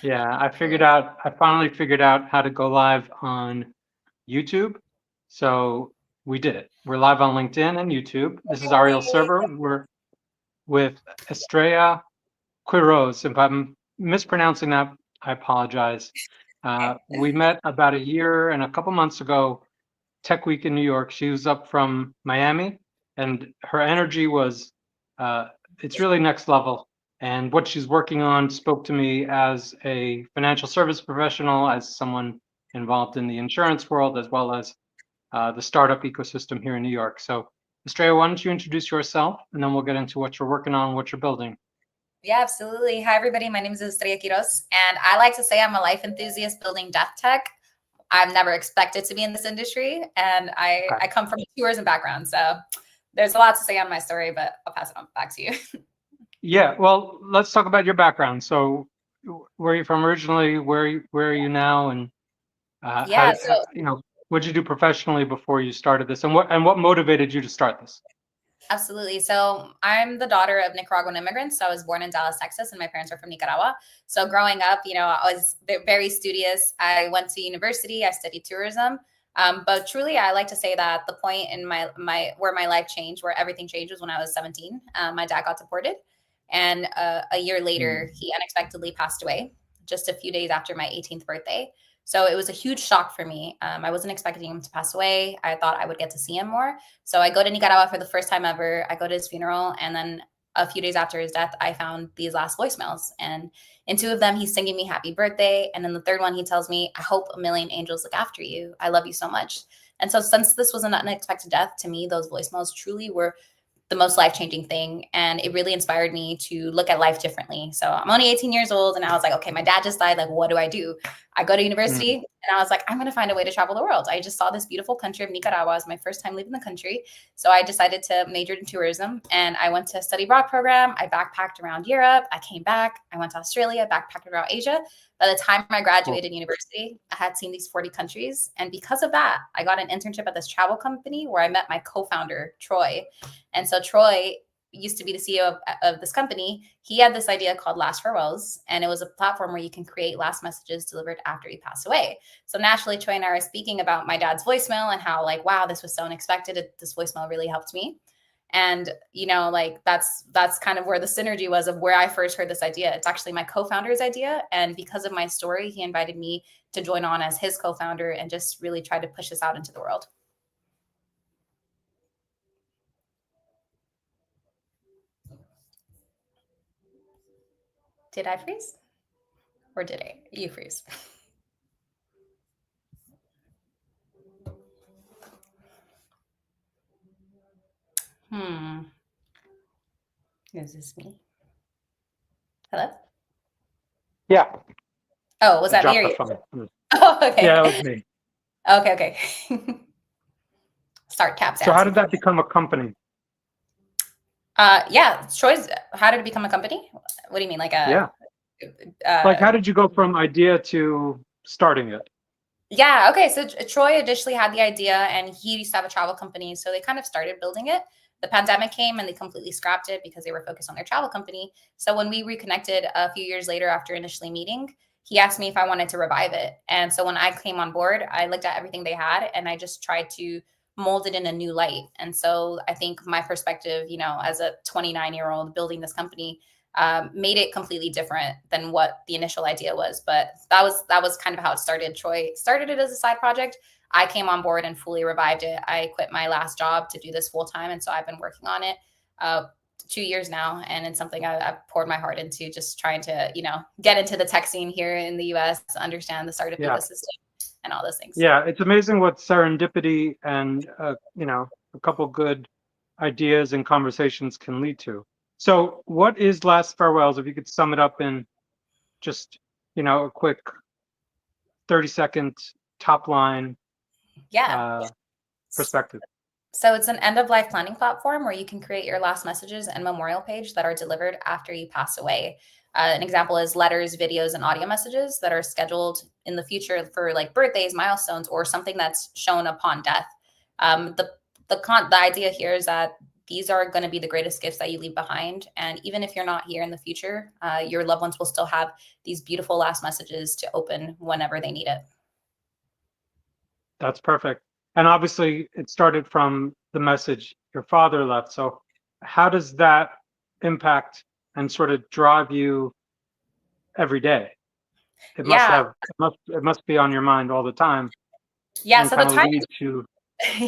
Yeah, I finally figured out how to go live on YouTube. So we did it. We're live on LinkedIn and YouTube. This is Ariel Yay. Server. We're with Estrella Quiroz. If I'm mispronouncing that, I apologize. We met about a year and a couple months ago, Tech Week in New York. She was up from Miami, and her energy was, uh, it's really next level. And what she's working on spoke to me as a financial service professional, as someone involved in the insurance world, as well as the startup ecosystem here in New York. So, Estrella, why don't you introduce yourself, and then we'll get into what you're working on, what you're building. Yeah, absolutely. Hi, everybody. My name is Estrella Quiroz, and I like to say I'm a life enthusiast building death tech. I've never expected to be in this industry, and Okay. I come from a tourism background. So there's a lot to say on my story, but I'll pass it on back to you. Yeah, well, let's talk about your background. So, where are you from originally? Where are you now? And Yeah, so what did you do professionally before you started this? And what motivated you to start this? absolutely. So I'm the daughter of Nicaraguan immigrants. So I was born in Dallas, Texas, and my parents are from Nicaragua. So growing up, I was very studious. I went to university. I studied tourism. But truly, I like to say that the point in my where my life changed, where everything changed, was when I was 17. My dad got deported, and a year later, Mm. he unexpectedly passed away, just a few days after my 18th birthday. So it was a huge shock for me. I wasn't expecting him to pass away. I thought I would get to see him more. So I go to Nicaragua for the first time ever. I go to his funeral, and then a few days after his death, I found these last voicemails. And in two of them, he's singing me happy birthday. And then the third one, he tells me, I hope a million angels look after you. I love you so much. And so since this was an unexpected death, to me, those voicemails truly were the most life-changing thing, and it really inspired me to look at life differently. So I'm only 18 years old, and I was like, okay, my dad just died, like, what do I do? I go to university, Mm. and I was like, I'm going to find a way to travel the world. I just saw this beautiful country of Nicaragua. It was my first time leaving the country, so I decided to major in tourism, and I went to a study abroad program. I backpacked around Europe. I came back. I went to Australia, backpacked around Asia. By the time I Cool. graduated university, I had seen these 40 countries, and because of that, I got an internship at this travel company where I met my co-founder, Troy. And so Troy used to be the CEO of this company. He had this idea called Last Farewells, and it was a platform where you can create last messages delivered after you pass away. So naturally, Troy and I are speaking about my dad's voicemail and how, like, wow, this was so unexpected. This voicemail really helped me. And like that's kind of where the synergy was of where I first heard this idea. It's actually my co-founder's idea, and because of my story, he invited me to join on as his co-founder and just really try to push this out into the world. Did I freeze? Or did you freeze? Hmm. Is this me? Hello? Yeah, Oh, was I that me dropped or the you? phone. Mm. Oh, Yeah, okay. that was me. Okay, okay. Start tap So, how dancing. did that become a company? Yeah, Troy's, how did it become a company? What do you mean? Like Yeah, like uh, how did you go from idea to starting it? yeah, okay. So Troy initially had the idea and he used to have a travel company. So they kind of started building it. The pandemic came and they completely scrapped it because they were focused on their travel company. So when we reconnected a few years later after initially meeting, he asked me if I wanted to revive it. And so when I came on board, I looked at everything they had and I just tried to mold it in a new light. And so I think my perspective, as a 29-year-old building this company, made it completely different than what the initial idea was. But that was kind of how it started. Troy started it as a side project. I came on board and fully revived it. I quit my last job to do this full time, and so I've been working on it 2 years now, and it's something I've poured my heart into, just trying to get into the tech scene here in the U.S., understand the startup Yeah, ecosystem, and all those things. yeah, it's amazing what serendipity and a couple good ideas and conversations can lead to. So, what is Last Farewells? If you could sum it up in just a quick 30-second top line Yeah. uh, perspective. So it's an end of life planning platform where you can create your last messages and memorial page that are delivered after you pass away. An example is letters, videos, and audio messages that are scheduled in the future for like birthdays, milestones, or something that's shown upon death. The idea here is that these are going to be the greatest gifts that you leave behind. And even if you're not here in the future, your loved ones will still have these beautiful last messages to open whenever they need it. That's perfect. And obviously, it started from the message your father left. So, how does that impact and sort of drive you every day? It must Yeah. have, it must be on your mind all the time Yeah. and So the kind of time lead to,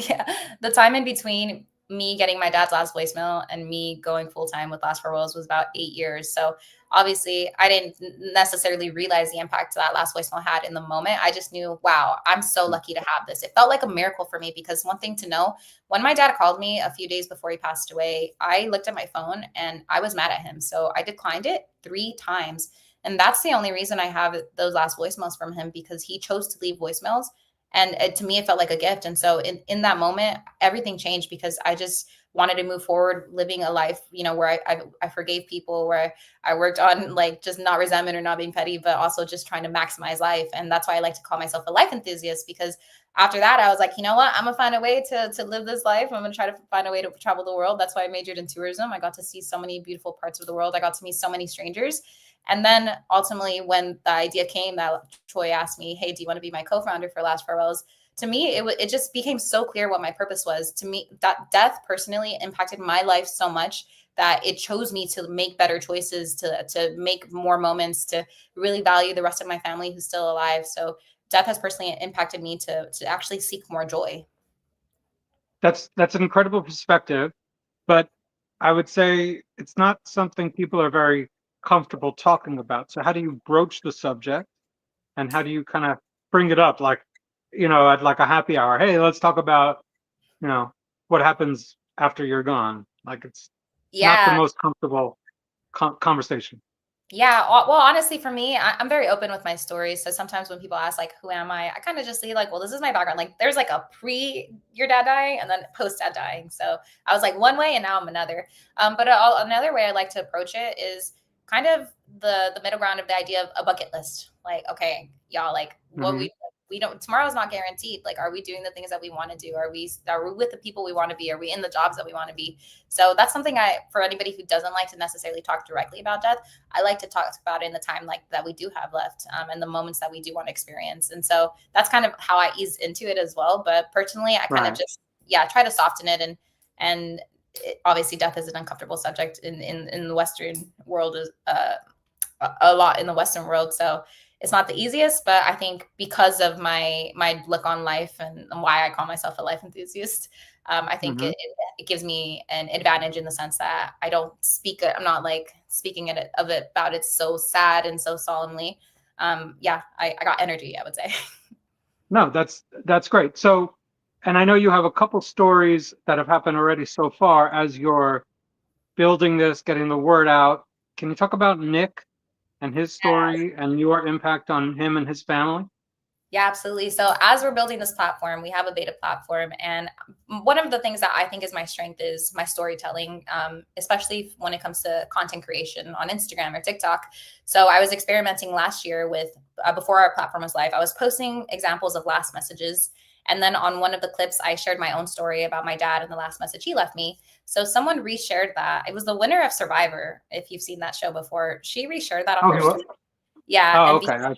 yeah, the time in between me getting my dad's last voicemail and me going full time with Last Farewells was about 8 years. So obviously, I didn't necessarily realize the impact that last voicemail had in the moment. I just knew, wow, I'm so lucky to have this. It felt like a miracle for me because one thing to know, when my dad called me a few days before he passed away, I looked at my phone and I was mad at him. So I declined it 3 times. And that's the only reason I have those last voicemails from him, because he chose to leave voicemails, and to me it felt like a gift. And so in that moment everything changed, because I just wanted to move forward living a life, where I forgave people, where I worked on like just not resentment or not being petty, but also just trying to maximize life. And that's why I like to call myself a life enthusiast, because after that I was like, you know what, I'm gonna find a way to live this life. I'm gonna try to find a way to travel the world. That's why I majored in tourism. I got to see so many beautiful parts of the world. I got to meet so many strangers. And then ultimately, when the idea came that Troy asked me, hey, do you want to be my co-founder for Last Farewells? To me, it just became so clear what my purpose was. To me, that death personally impacted my life so much that it chose me to make better choices, to make more moments, to really value the rest of my family who's still alive. So death has personally impacted me to actually seek more joy. that's an incredible perspective, but I would say it's not something people are very comfortable talking about. So, how do you broach the subject and how do you kind of bring it up like, at like a happy hour? Hey, let's talk about, you know, what happens after you're gone. Like it's not the Yeah. most comfortable conversation. Yeah, well, honestly, for me, I'm very open with my stories. So sometimes when people ask, like, who am I kind of just say, like, well, this is my background. Like, there's like a pre your dad dying and then post dad dying. So I was like one way and now I'm another. But another way I like to approach it is kind of the middle ground of the idea of a bucket list. Like, okay, y'all, like, what Hmm. we don't, tomorrow's not guaranteed. Like, are we doing the things that we want to do? Are we with the people we want to be? Are we in the jobs that we want to be? So that's something for anybody who doesn't like to necessarily talk directly about death, I like to talk about it in the time like that we do have left, and the moments that we do want to experience. And so that's kind of how I ease into it as well. But personally, I kind of Right. just, yeah, try to soften it. And obviously death is an uncomfortable subject in the Western world, is a lot in the Western world. So it's not the easiest, but I think because of my look on life and why I call myself a life enthusiast, I think Hmm. it gives me an advantage in the sense that I don't speak it. I'm not like speaking it of it about it so sad and so solemnly. Yeah, I got energy, I would say. No, that's great. So, and I know you have a couple stories that have happened already so far as you're building this, getting the word out. Can you talk about Nick and his story and your impact on him and his family? Yeah, absolutely. So as we're building this platform, we have a beta platform, and one of the things that I think is my strength is my storytelling, especially when it comes to content creation on Instagram or TikTok. So I was experimenting last year with, before our platform was live, I was posting examples of last messages. And then on one of the clips, I shared my own story about my dad and the last message he left me. So someone reshared that. It was the winner of Survivor. If you've seen that show before, she reshared that on Oh, her he was. story. Yeah. Oh, And okay. I,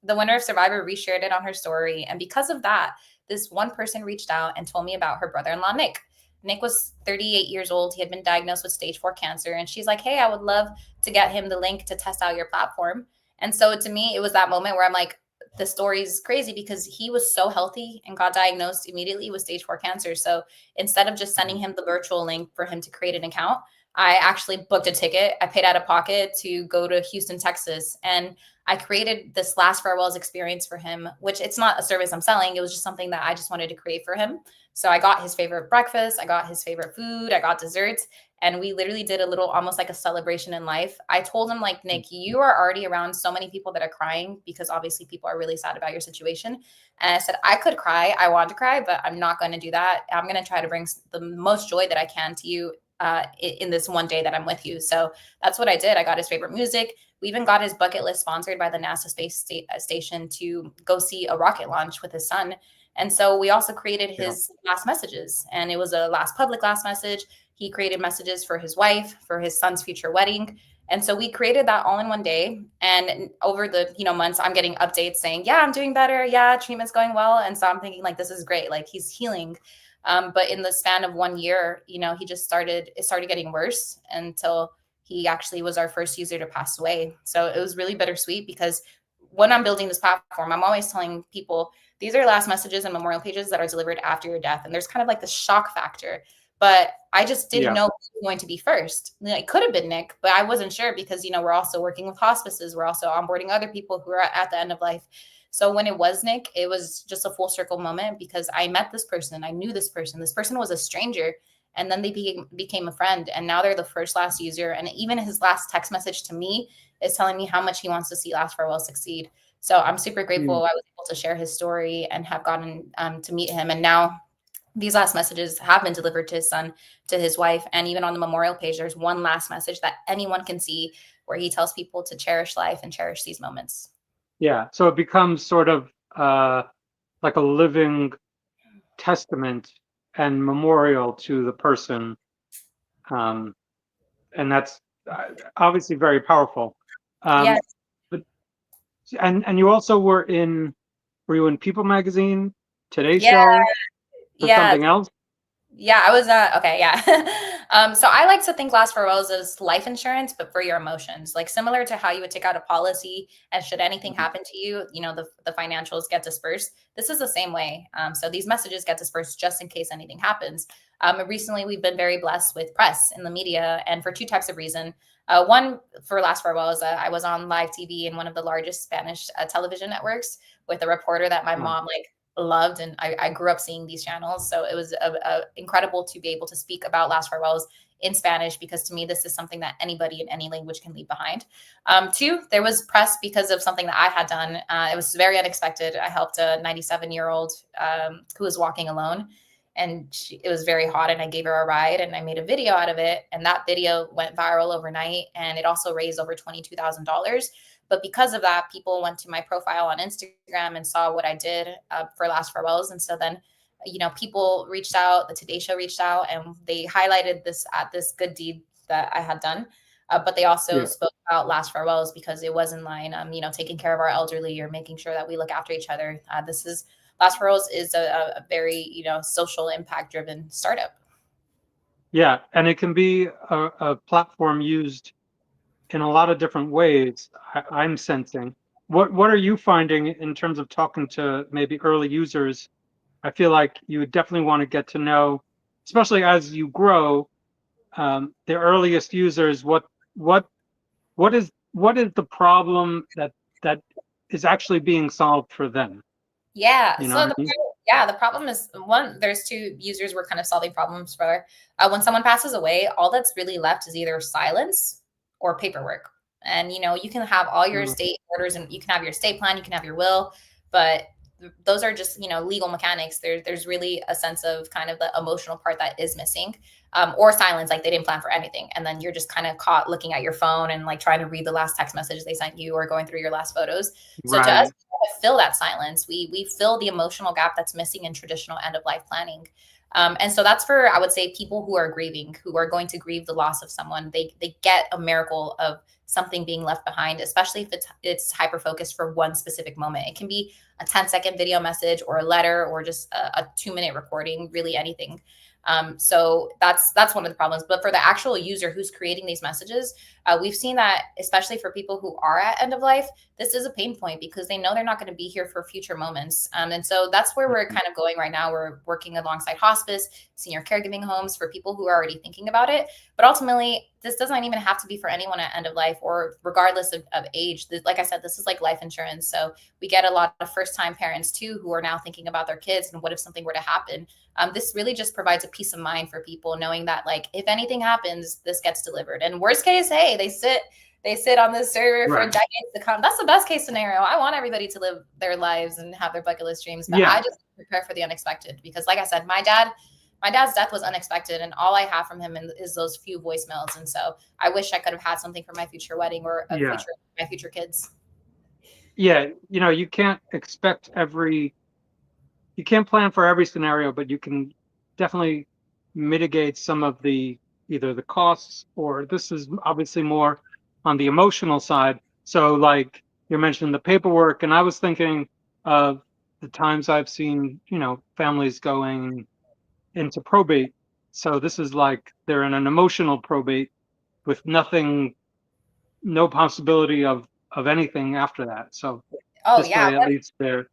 the winner of Survivor reshared it on her story. And because of that, this one person reached out and told me about her brother in law, Nick. Nick was 38 years old. He had been diagnosed with stage 4 cancer. And she's like, hey, I would love to get him the link to test out your platform. And so to me, it was that moment where I'm like, the story is crazy because he was so healthy and got diagnosed immediately with stage 4 cancer. So instead of just sending him the virtual link for him to create an account, I actually booked a ticket. I paid out of pocket to go to Houston, Texas. And I created this last farewells experience for him, which it's not a service I'm selling. It was just something that I just wanted to create for him. So I got his favorite breakfast, I got his favorite food, I got desserts, and we literally did a little almost like a celebration in life. I told him, like, Nick, you are already around so many people that are crying because obviously people are really sad about your situation. And I said, I could cry, I want to cry, but I'm not going to do that. I'm going to try to bring the most joy that I can to you in this one day that I'm with you. So that's what I did. I got his favorite music. We even got his bucket list sponsored by the NASA Space Station to go see a rocket launch with his son. And so we also created Yeah. his last messages, and it was a last message. He created messages for his wife, for his son's future wedding. And so we created that all in one day. And over the, months, I'm getting updates saying, yeah, I'm doing better. Yeah, treatment's going well. And so I'm thinking like, this is great. Like he's healing. But in the span of 1 year, it started getting worse until he actually was our first user to pass away. So it was really bittersweet because when I'm building this platform, I'm always telling people these are last messages and memorial pages that are delivered after your death. And there's kind of like the shock factor. But I just didn't Yeah. know who was going to be first. It could have been Nick, but I wasn't sure because, we're also working with hospices. We're also onboarding other people who are at the end of life. So when it was Nick, it was just a full circle moment because I met this person. I knew this person. This person was a stranger. And then they became a friend. And now they're the first last user. And even his last text message to me is telling me how much he wants to see Last Farewell succeed. So I'm super grateful Mm. I was able to share his story and have gotten to meet him. And now these last messages have been delivered to his son, to his wife, and even on the memorial page, there's one last message that anyone can see where he tells people to cherish life and cherish these moments. Yeah. So it becomes sort of like a living testament and memorial to the person, um, and that's obviously very powerful. Yes, But and you also were you in People Magazine, Today yeah, Show, or yeah. something else? Yeah, I was okay, yeah. So I like to think Last Farewells is life insurance, but for your emotions. Like similar to how you would take out a policy and should anything Mhm. happen to you, the financials get dispersed. This is the same way. So these messages get dispersed just in case anything happens. Recently we've been very blessed with press in the media, and for two types of reason. One for Last Farewells, I was on live TV in one of the largest Spanish television networks with a reporter that my Oh, mom loved, and I grew up seeing these channels, so it was incredible to be able to speak about Last Farewells in Spanish because to me this is something that anybody in any language can leave behind. Two, there was press because of something that I had done. It was very unexpected. I helped a 97-year-old who was walking alone, and it was very hot, and I gave her a ride, and I made a video out of it, and that video went viral overnight, and it also raised over $22,000. But because of that, people went to my profile on Instagram and saw what I did for Last Farewells. And so then, people reached out, the Today Show reached out, and they highlighted this good deed that I had done. But they also yeah. spoke about Last Farewells because it was in line, taking care of our elderly or making sure that we look after each other. This is Last Farewells is a very, social impact driven startup. Yeah, and it can be a platform used in a lot of different ways. I'm sensing. What are you finding in terms of talking to maybe early users? I feel like you would definitely want to get to know, especially as you grow, the earliest users. What what is the problem that is actually being solved for them? Yeah. You know So what I mean? the problem is one, there's two users we're kind of solving problems for. When someone passes away, all that's really left is either silence or paperwork. And you can have all your Mm, estate orders and you can have your estate plan, you can have your will, but those are just, legal mechanics. There's really a sense of kind of the emotional part that is missing. Or silence, like they didn't plan for anything. And then you're just kind of caught looking at your phone and like trying to read the last text message they sent you or going through your last photos. So to us, right. fill that silence. We fill the emotional gap that's missing in traditional end of life planning. And so that's for, I would say, people who are grieving, who are going to grieve the loss of someone. They get a miracle of something being left behind, especially if it's hyper focused for one specific moment. It can be a 10-second video message or a letter or just a 2-minute recording, really anything. So that's one of the problems. But for the actual user who's creating these messages, we've seen that, especially for people who are at end of life, this is a pain point because they know they're not going to be here for future moments. And so that's where we're kind of going right now. We're working alongside hospice, senior caregiving homes for people who are already thinking about it. But ultimately, this doesn't even have to be for anyone at end of life or regardless of age. Like I said, this is like life insurance. So we get a lot of first time parents too who are now thinking about their kids and what if something were to happen. This really just provides a peace of mind for people knowing that like if anything happens, this gets delivered. And worst case, hey, they sit on this server for Right. decades to come. That's the best case scenario. I want everybody to live their lives and have their bucket list dreams, but Yeah. I just prepare for the unexpected because, like I said, my dad's death was unexpected, and all I have from him is those few voicemails. And so I wish I could have had something for my future wedding or Yeah. my future kids. Yeah. You can't expect every you can't plan for every scenario, but you can definitely mitigate some of the either the costs, or this is obviously more on the emotional side. So like you mentioned the paperwork, and I was thinking of the times I've seen, families going into probate. So this is like they're in an emotional probate with nothing, no possibility of anything after that. So Oh this yeah. way, at least they're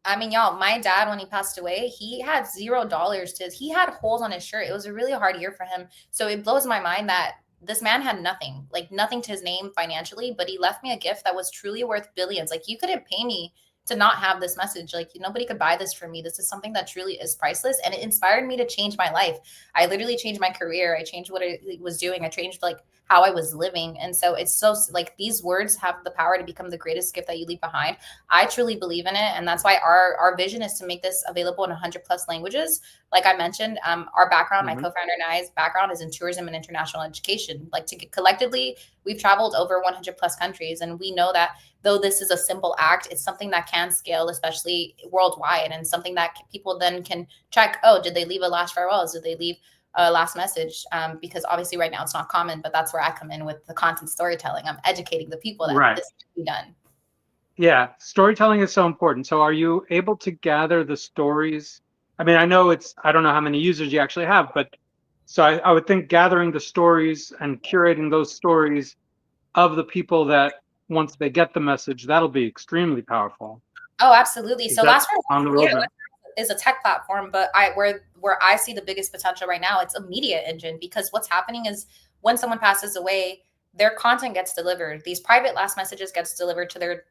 I mean, y'all, my dad, when he passed away, he had $0 he had holes on his shirt. It was a really hard year for him. So it blows my mind that this man had nothing, like nothing to his name financially, but he left me a gift that was truly worth billions. Like, you couldn't pay me to not have this message. Like, nobody could buy this for me. This is something that truly is priceless. And it inspired me to change my life. I literally changed my career. I changed what I was doing. I changed like how I was living. And so it's so like these words have the power to become the greatest gift that you leave behind. I truly believe in it, and that's why our vision is to make this available in 100 plus languages. Like I mentioned, our background, my mhm, co-founder and I's background is in tourism and international education. Like, collectively, we've traveled over 100 plus countries, and we know that though this is a simple act, it's something that can scale, especially worldwide, and something that people then can check. Oh, did they leave a last farewells? Did they leave a last message? Because obviously, right now it's not common, but that's where I come in with the content storytelling. I'm educating the people that right. this can be done. Yeah, storytelling is so important. So are you able to gather the stories? I mean, I don't know how many users you actually have, but so I would think gathering the stories and curating those stories of the people that once they get the message, that'll be extremely powerful. Oh, absolutely. Is So that last year, on the yeah, roadmap? is a tech platform, but I where I see the biggest potential right now, it's a media engine, because what's happening is when someone passes away, their content gets delivered. These private last messages gets delivered to their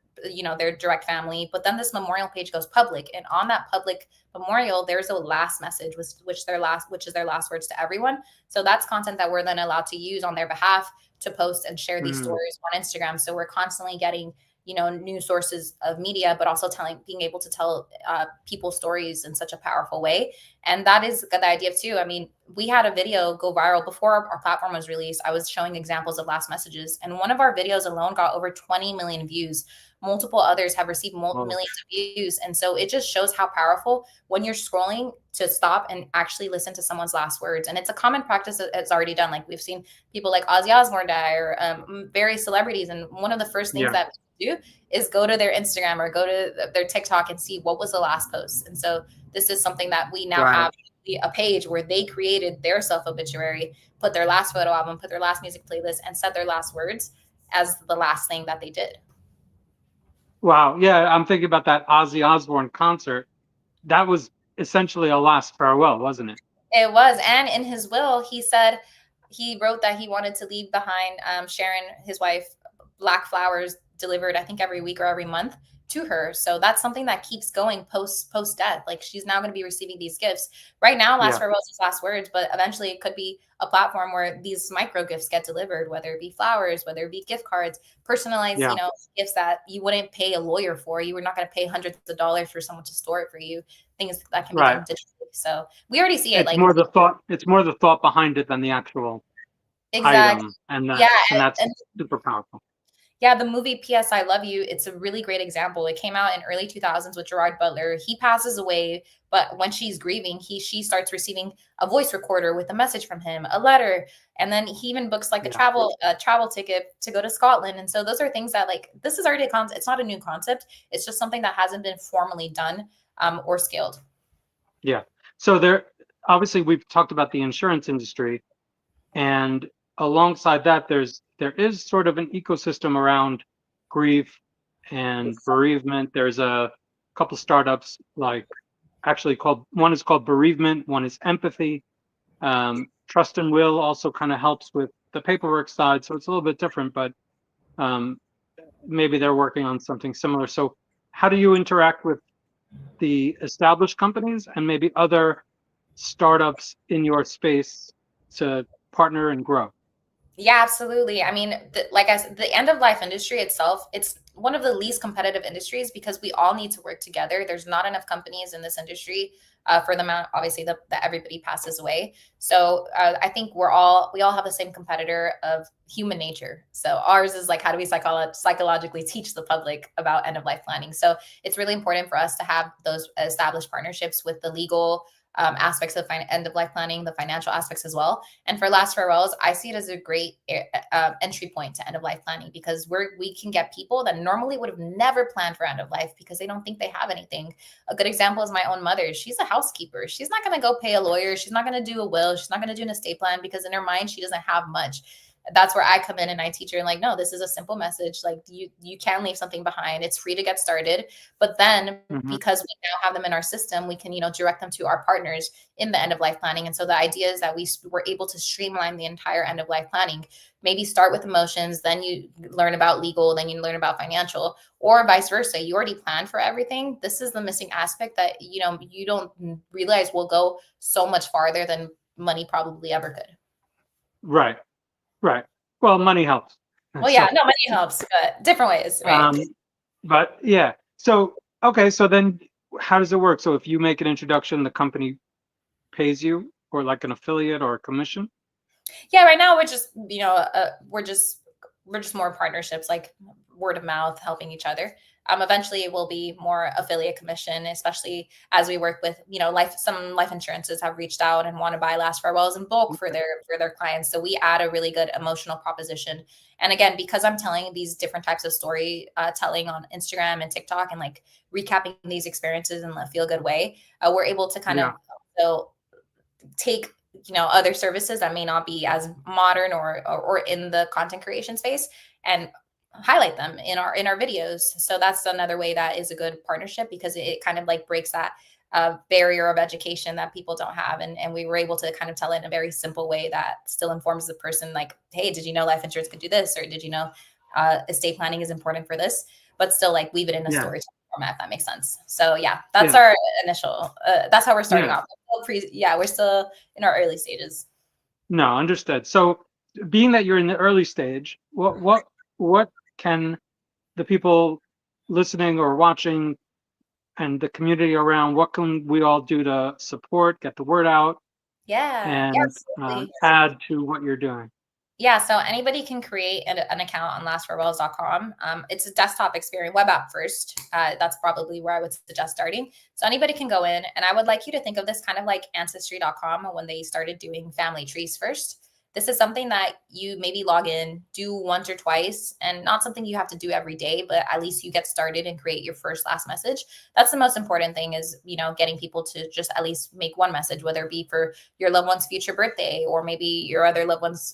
their direct family, but then this memorial page goes public, and on that public memorial, there's a last message, which is their last words to everyone. So that's content that we're then allowed to use on their behalf to post and share these Mm, stories on Instagram. So we're constantly getting new sources of media, but also being able to tell people stories in such a powerful way. And that is the idea too. I mean, we had a video go viral before our platform was released. I was showing examples of last messages, and one of our videos alone got over 20 million views. Multiple others have received oh, millions of views. And so it just shows how powerful when you're scrolling to stop and actually listen to someone's last words. And it's a common practice that it's already done. Like, we've seen people like Ozzy Osbourne die, or various celebrities. And one of the first things yeah. that do is go to their Instagram or go to their TikTok and see what was the last post. And so this is something that we now Right. have a page where they created their self obituary, put their last photo album, put their last music playlist, and said their last words as the last thing that they did. Wow. Yeah, I'm thinking about that Ozzy Osbourne concert. That was essentially a last farewell, wasn't it? It was. And in his will, he said he wrote that he wanted to leave behind Sharon, his wife, black flowers delivered, I think, every week or every month to her. So that's something that keeps going post death. Like, she's now going to be receiving these gifts. Right now, last Yeah. farewells is last words, but eventually it could be a platform where these micro gifts get delivered, whether it be flowers, whether it be gift cards, personalized, Yeah. gifts that you wouldn't pay a lawyer for. You were not going to pay hundreds of dollars for someone to store it for you. Things that can be Right. done digitally. So we already see it. It's Like, more the thought. It's more the thought behind it than the actual exactly. item, and Yeah, that's and super powerful. yeah, the movie P.S. I Love You, it's a really great example. It came out in early 2000s with Gerard Butler. He passes away, but when she's grieving, she starts receiving a voice recorder with a message from him, a letter, and then he even books like Yeah. a travel ticket to go to Scotland. And so those are things that, like, this is already a concept. It's not a new concept. It's just something that hasn't been formally done or scaled. Yeah. So there, obviously, we've talked about the insurance industry, and alongside that, there is sort of an ecosystem around grief and bereavement. There's a couple startups like actually called one is called Bereavement, one is Empathy. Trust and Will also kind of helps with the paperwork side, so it's a little bit different, but um, maybe they're working on something similar. So, how do you interact with the established companies and maybe other startups in your space to partner and grow? Yeah, absolutely. I mean, like I said, the end of life industry itself, it's one of the least competitive industries because we all need to work together. There's not enough companies in this industry for the amount, obviously, that everybody passes away. So I think we all have the same competitor of human nature. So ours is like, how do we psychologically teach the public about end of life planning? So it's really important for us to have those established partnerships with the legal aspects of end of life planning, the financial aspects as well. And for last farewells, I see it as a great entry point to end of life planning because we can get people that normally would have never planned for end of life because they don't think they have anything. A good example is my own mother. She's a housekeeper. She's not going to go pay a lawyer. She's not going to do a will. She's not going to do an estate plan because in her mind she doesn't have much. That's where I come in and I teach her and like, no, this is a simple message. Like you can leave something behind. It's free to get started. But then Hmm. because we now have them in our system, we can, direct them to our partners in the end of life planning. And so the idea is that we were able to streamline the entire end of life planning. Maybe start with emotions, then you learn about legal, then you learn about financial, or vice versa. You already planned for everything. This is the missing aspect that you don't realize will go so much farther than money probably ever could. Right. Right. Well, money helps. Well, yeah, So, no, money helps, but different ways, right? um, but yeah. So, okay. So then how does it work? So if you make an introduction, the company pays you or like an affiliate or a commission? Yeah, right now we're just we're just more partnerships, like word of mouth, helping each other. Eventually it will be more affiliate commission, especially as we work with some life insurances have reached out and want to buy last farewells in bulk for Okay. their clients. So we add a really good emotional proposition. And again, because I'm telling these different types of story telling on Instagram and TikTok and like recapping these experiences in a feel good way, we're able to kind of Yeah. also take other services that may not be as modern or in the content creation space and highlight them in our videos. So that's another way that is a good partnership because it kind of like breaks that barrier of education that people don't have, and we were able to kind of tell it in a very simple way that still informs the person like, hey, did you know life insurance could do this, or did you know estate planning is important for this, but still like weave it in a Yeah. storytelling format, if that makes sense. So yeah, that's Yeah. our initial that's how we're starting Yeah. off. Yeah, we're still in our early stages. No, understood. So being that you're in the early stage, what can the people listening or watching and the community around, what can we all do to support, get the word out, Yeah, and absolutely. add to what you're doing? Yeah, so anybody can create an account on lastfarewells.com. It's a desktop experience, web app first. That's probably where I would suggest starting. So anybody can go in, and I would like you to think of this kind of like ancestry.com when they started doing family trees first. This is something that you maybe log in, do once or twice, and not something you have to do every day, but at least you get started and create your first last message. That's the most important thing is, getting people to just at least make one message, whether it be for your loved one's future birthday or maybe your other loved one's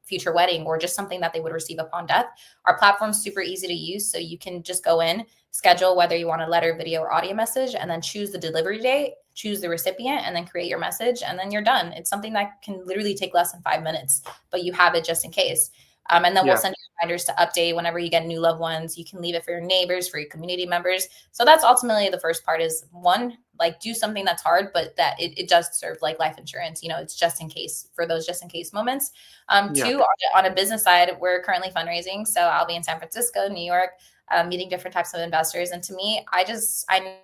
future wedding or just something that they would receive upon death. Our platform's super easy to use. So you can just go in, schedule whether you want a letter, video, or audio message, and then choose the delivery date, choose the recipient, and then create your message. And then you're done. It's something that can literally take less than 5 minutes, but you have it just in case. And then we'll Yeah. send you reminders to update whenever you get new loved ones. You can leave it for your neighbors, for your community members. So that's ultimately the first part is one, like do something that's hard, but that it does serve like life insurance. It's just in case for those just in case moments. Yeah. Two, on a business side, we're currently fundraising. So I'll be in San Francisco, New York, meeting different types of investors. And to me, I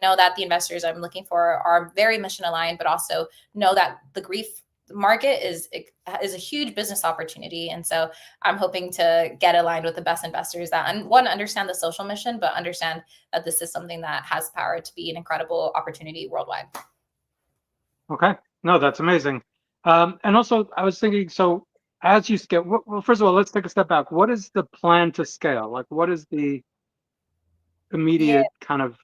know that the investors I'm looking for are very mission aligned, but also know that the grief market is a huge business opportunity. And so I'm hoping to get aligned with the best investors that one understand the social mission, but understand that this is something that has power to be an incredible opportunity worldwide. Okay. No, that's amazing. And also, I was thinking, so as you scale, well, first of all, let's take a step back. What is the plan to scale? Like, what is the Yeah. immediate kind of?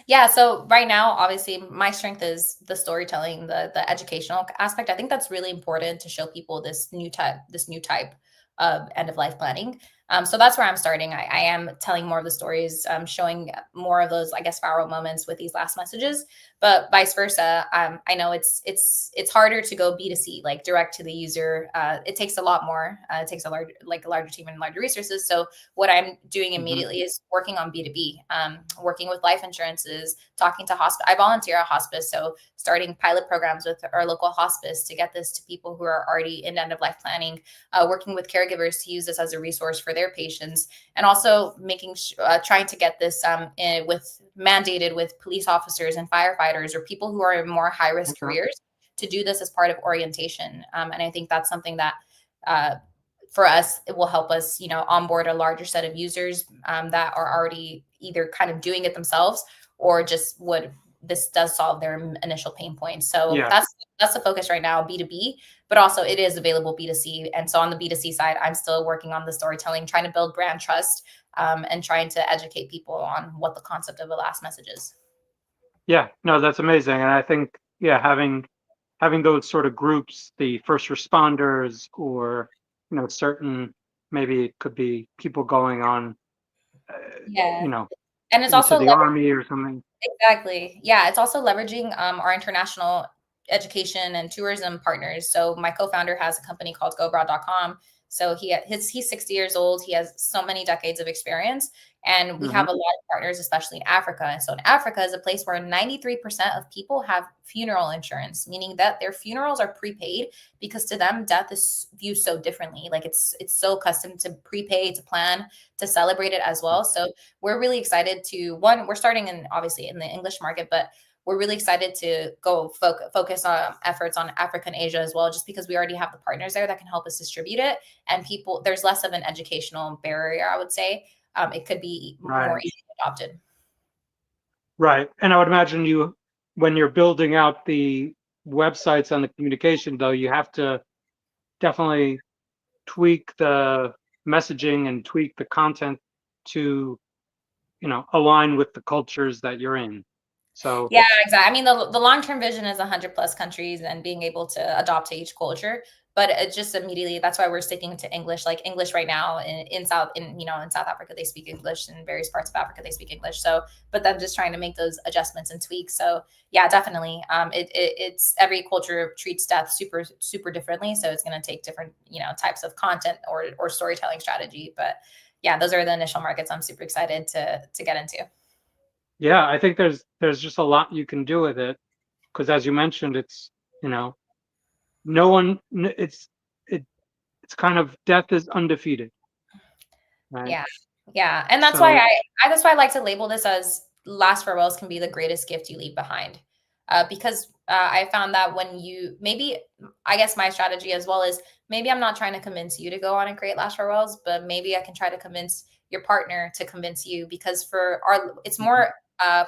Yeah. So right now, obviously, my strength is the storytelling, the educational aspect. I think that's really important to show people this new type of end of life planning. So that's where I'm starting. I am telling more of the stories, showing more of those, I guess, viral moments with these last messages. But vice versa, I know it's harder to go B2C, like direct to the user. It takes a lot more. It takes a larger team and larger resources. So what I'm doing Hmm. immediately is working on B2B, working with life insurances, talking to hospice. I volunteer at hospice, so starting pilot programs with our local hospice to get this to people who are already in end of life planning, working with caregivers to use this as a resource for their patients, and also trying to get this mandated with police officers and firefighters or people who are in more high risk Okay. careers to do this as part of orientation. And I think that's something that uh, for us, it will help us, onboard a larger set of users that are already either kind of doing it themselves or just would this does solve their initial pain points. So Yeah. that's the focus right now, B2B, but also it is available B2C. And so on the B2C side, I'm still working on the storytelling, trying to build brand trust, and trying to educate people on what the concept of a last message is. Yeah. No, that's amazing. And I think, yeah, having those sort of groups, the first responders, or certain, maybe it could be people going on, uh, Yeah. you know, And it's into also the army or something. exactly. Yeah, it's also leveraging our international education and tourism partners. So my co-founder has a company called GoBroad.com. So he's 60 years old. He has so many decades of experience, and we Hmm. have a lot of partners, especially in Africa. And so in Africa is a place where 93% of people have funeral insurance, meaning that their funerals are prepaid because to them death is viewed so differently. Like it's so accustomed to prepay, to plan, to celebrate it as well. So we're really excited to we're starting in obviously in the English market, but we're really excited to go focus on efforts on Africa and Asia as well, just because we already have the partners there that can help us distribute it. And people, there's less of an educational barrier, I would say. It could be more Right. easily adopted. Right. And I would imagine when you're building out the websites and the communication, though, you have to definitely tweak the messaging and tweak the content to, align with the cultures that you're in. So, Yeah, exactly. I mean, the long term vision is 100 plus countries and being able to adopt to each culture. But it just immediately, that's why we're sticking to English. Like English right now in South Africa they speak English, in various parts of Africa they speak English. So, but then just trying to make those adjustments and tweaks. So yeah, definitely. It's every culture treats death super differently. So it's going to take different types of content or storytelling strategy. But yeah, those are the initial markets I'm super excited to get into. yeah, I think there's just a lot you can do with it because, as you mentioned, it's you know, no one, it it's kind of death is undefeated, right? Yeah. Yeah, and that's why So, I like to label this as last farewells can be the greatest gift you leave behind. Because I found that when you maybe I guess my strategy as well is maybe I'm not trying to convince you to go on and create last farewells, but maybe I can try to convince your partner to convince you because it's mhm, more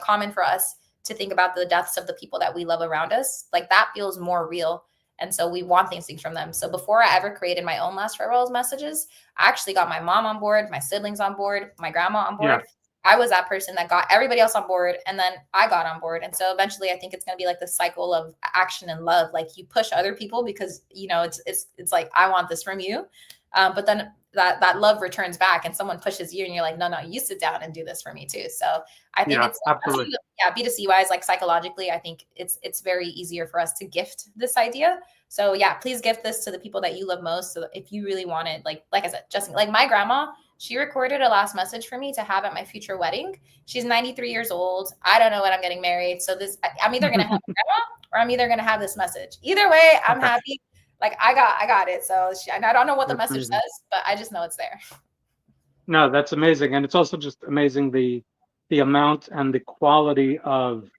common for us to think about the deaths of the people that we love around us. Like that feels more real. And so we want things from them. So before I ever created my own last farewells messages, I actually got my mom on board, my siblings on board, my grandma on yeah, board. I was that person that got everybody else on board, and then I got on board. And so eventually, I think it's going to be like the cycle of action and love. Like you push other people because it's like I want this from you, but then that love returns back, and someone pushes you, and you're like, no, you sit down and do this for me too. So I think yeah, it's absolutely. yeah, B2C wise, like psychologically, I think it's very easier for us to gift this idea. So yeah, please gift this to the people that you love most. So if you really want it, like I said, just like my grandma, she recorded a last message for me to have at my future wedding. She's 93 years old. I don't know when I'm getting married. So I'm either gonna have a grandma or I'm either gonna have this message. Either way, I'm Okay, happy. Like I got it. So and I don't know what the that's message amazing. says, but I just know it's there. No, that's amazing, and it's also just amazing the amount and the quality of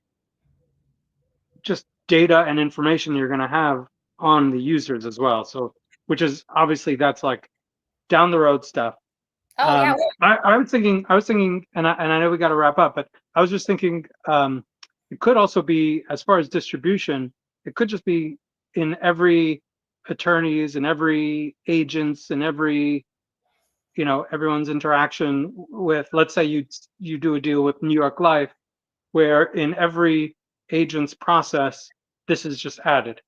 just data and information you're going to have on the users as well. So, which is obviously that's like down the road stuff. Oh yeah. I was thinking, and I know we got to wrap up, but I was just thinking, it could also be as far as distribution, it could just be in every attorneys and every agents and every everyone's interaction with. Let's say you do a deal with New York Life, where in every agent's process, this is just added.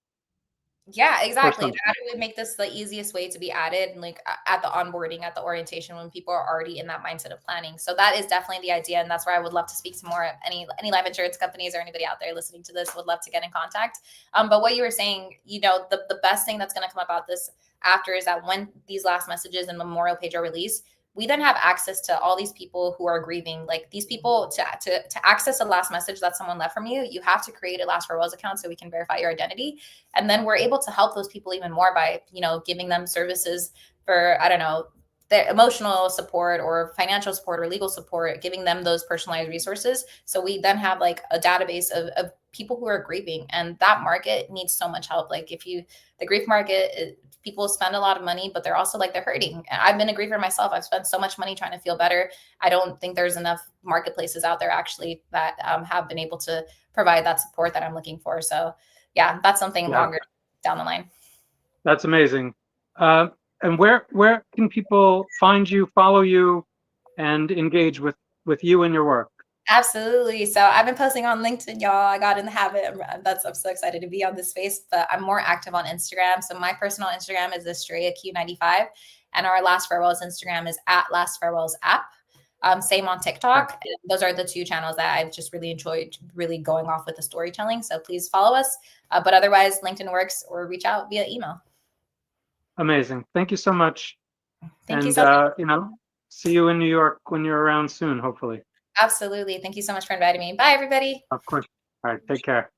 Yeah, or exactly. something. That would make this the easiest way to be added, and like at the onboarding, at the orientation, when people are already in that mindset of planning. So that is definitely the idea, and that's where I would love to speak to more. Any life insurance companies or anybody out there listening to this would love to get in contact. But what you were saying, the best thing that's going to come about this after is that when these last messages and memorial page are released, we then have access to all these people who are grieving. Like these people, to access a last message that someone left from you, you have to create a Last Farewells account so we can verify your identity, and then we're able to help those people even more by giving them services for, I don't know, their emotional support or financial support or legal support, giving them those personalized resources. So we then have like a database of people who are grieving, and that market needs so much help. Like the grief market, people spend a lot of money, but they're also like they're hurting. I've been a griever myself. I've spent so much money trying to feel better. I don't think there's enough marketplaces out there actually that have been able to provide that support that I'm looking for. So yeah, that's something Yeah, longer down the line. that's amazing. And where can people find you, follow you, and engage with you and your work? Absolutely. So I've been posting on LinkedIn, y'all. I got in the habit. I'm so excited to be on this space, but I'm more active on Instagram. So my personal Instagram is Estrella Q95, and our Last Farewells Instagram is at Last Farewells app. Same on Okay. TikTok. Those are the two channels that I've just really enjoyed really going off with the storytelling. So please follow us. But otherwise, LinkedIn works, or reach out via email. Amazing. Thank you so much. Thank you And so much. see you in New York when you're around soon, hopefully. Absolutely. Thank you so much for inviting me. Bye, everybody. Of course. All right. Take care.